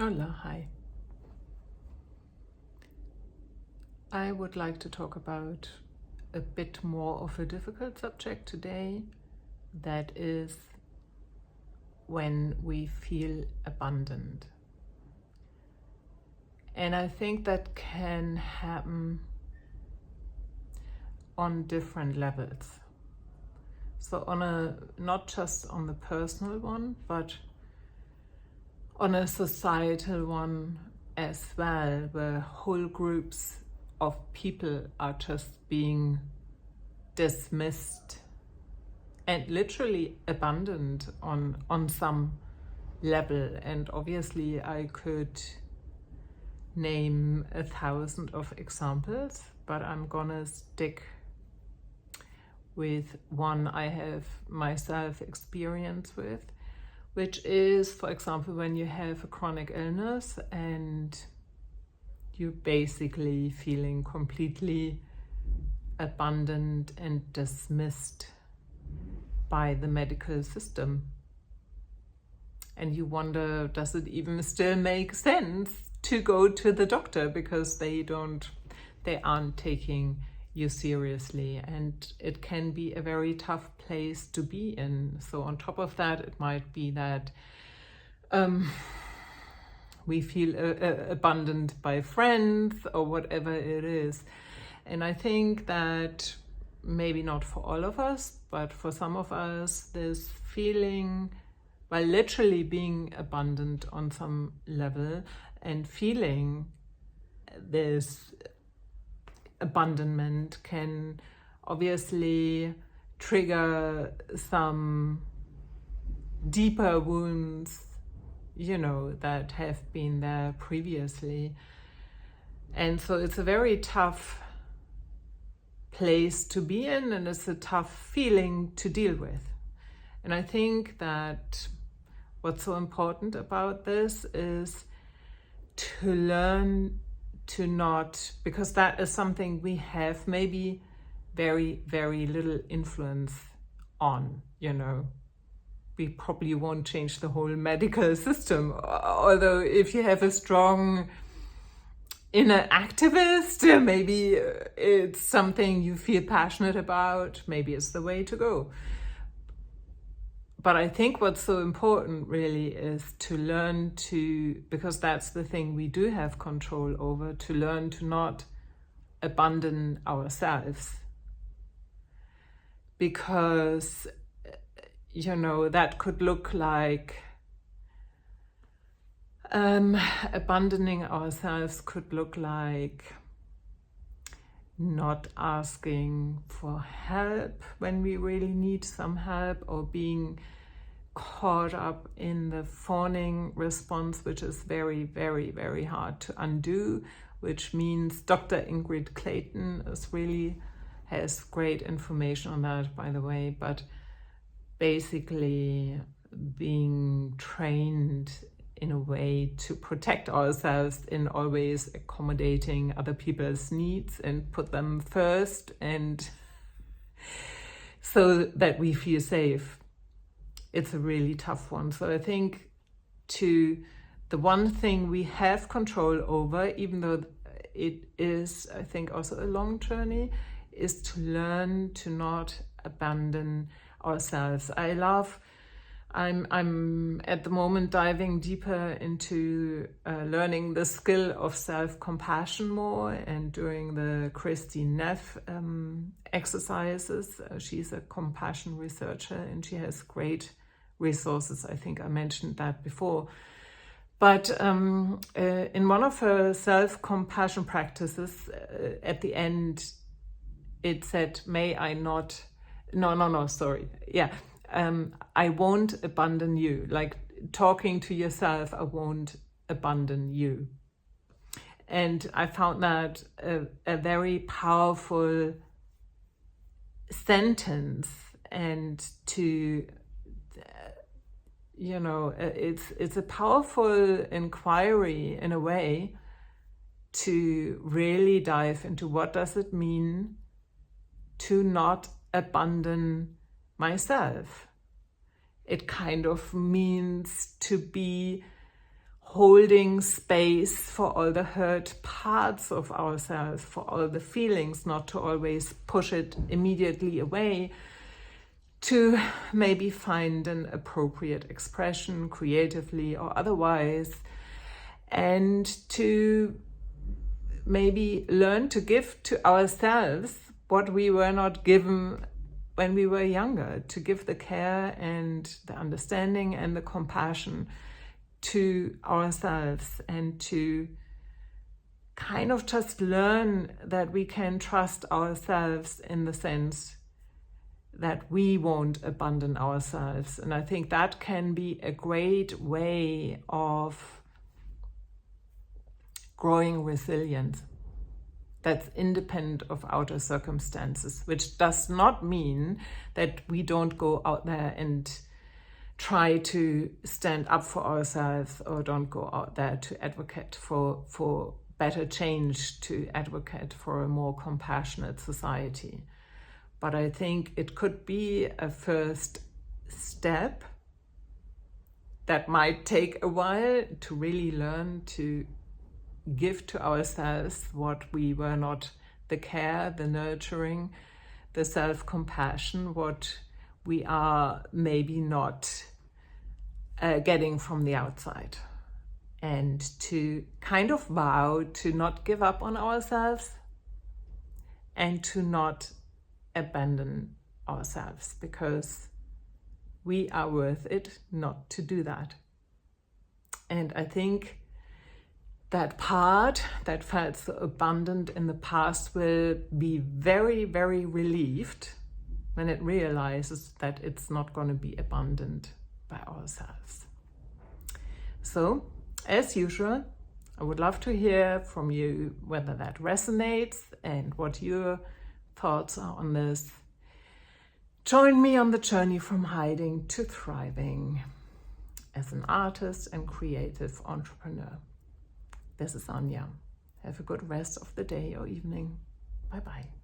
Hola, hi. I would like to talk about a bit more of a difficult subject today. That is when we feel abandoned. And I think that can happen on different levels. So not just on the personal one, but on a societal one as well, where whole groups of people are just being dismissed and literally abandoned on some level. And obviously I could name 1,000 of examples, but I'm gonna stick with one I have myself experience with, which is, for example, when you have a chronic illness and you're basically feeling completely abandoned and dismissed by the medical system. And you wonder, does it even still make sense to go to the doctor, because they aren't taking you seriously, and it can be a very tough place to be in. So on top of that, it might be that we feel abandoned by friends or whatever it is. And I think that maybe not for all of us, but for some of us, this feeling, by literally being abandoned on some level and feeling this abandonment, can obviously trigger some deeper wounds, that have been there previously. And so it's a very tough place to be in, and it's a tough feeling to deal with. And I think that what's so important about this is to learn to not, because that is something we have maybe very, very little influence on, We probably won't change the whole medical system. Although if you have a strong inner activist, maybe it's something you feel passionate about, maybe it's the way to go. But I think what's so important really is to learn to, because that's the thing we do have control over, to learn to not abandon ourselves. Because, that could look like abandoning ourselves could look like not asking for help when we really need some help, or being caught up in the fawning response, which is very, very, very hard to undo, which means Dr. Ingrid Clayton has great information on that, by the way, but basically being trained in a way to protect ourselves in always accommodating other people's needs and put them first, and so that we feel safe. It's a really tough one. So I think the one thing we have control over, even though it is, I think, also a long journey, is to learn to not abandon ourselves. I'm at the moment diving deeper into learning the skill of self-compassion more, and doing the Christine Neff exercises. She's a compassion researcher and she has great resources. I think I mentioned that before. But in one of her self-compassion practices, at the end, it said, I won't abandon you. Like talking to yourself, I won't abandon you. And I found that a very powerful sentence, and it's a powerful inquiry in a way to really dive into what does it mean to not abandon myself. It kind of means to be holding space for all the hurt parts of ourselves, for all the feelings, not to always push it immediately away, to maybe find an appropriate expression creatively or otherwise, and to maybe learn to give to ourselves what we were not given when we were younger, to give the care and the understanding and the compassion to ourselves, and to kind of just learn that we can trust ourselves in the sense that we won't abandon ourselves. And I think that can be a great way of growing resilience that's independent of outer circumstances, which does not mean that we don't go out there and try to stand up for ourselves, or don't go out there to advocate for better change, to advocate for a more compassionate society. But I think it could be a first step that might take a while to really learn to give to ourselves what we were not, the care, the nurturing, the self-compassion, what we are maybe not getting from the outside. And to kind of vow to not give up on ourselves and to not abandon ourselves, because we are worth it not to do that. And I think that part that felt so abundant in the past will be very, very relieved when it realizes that it's not going to be abundant by ourselves. So, as usual, I would love to hear from you whether that resonates and what your thoughts are on this. Join me on the journey from hiding to thriving as an artist and creative entrepreneur. This is Anja. Have a good rest of the day or evening. Bye-bye.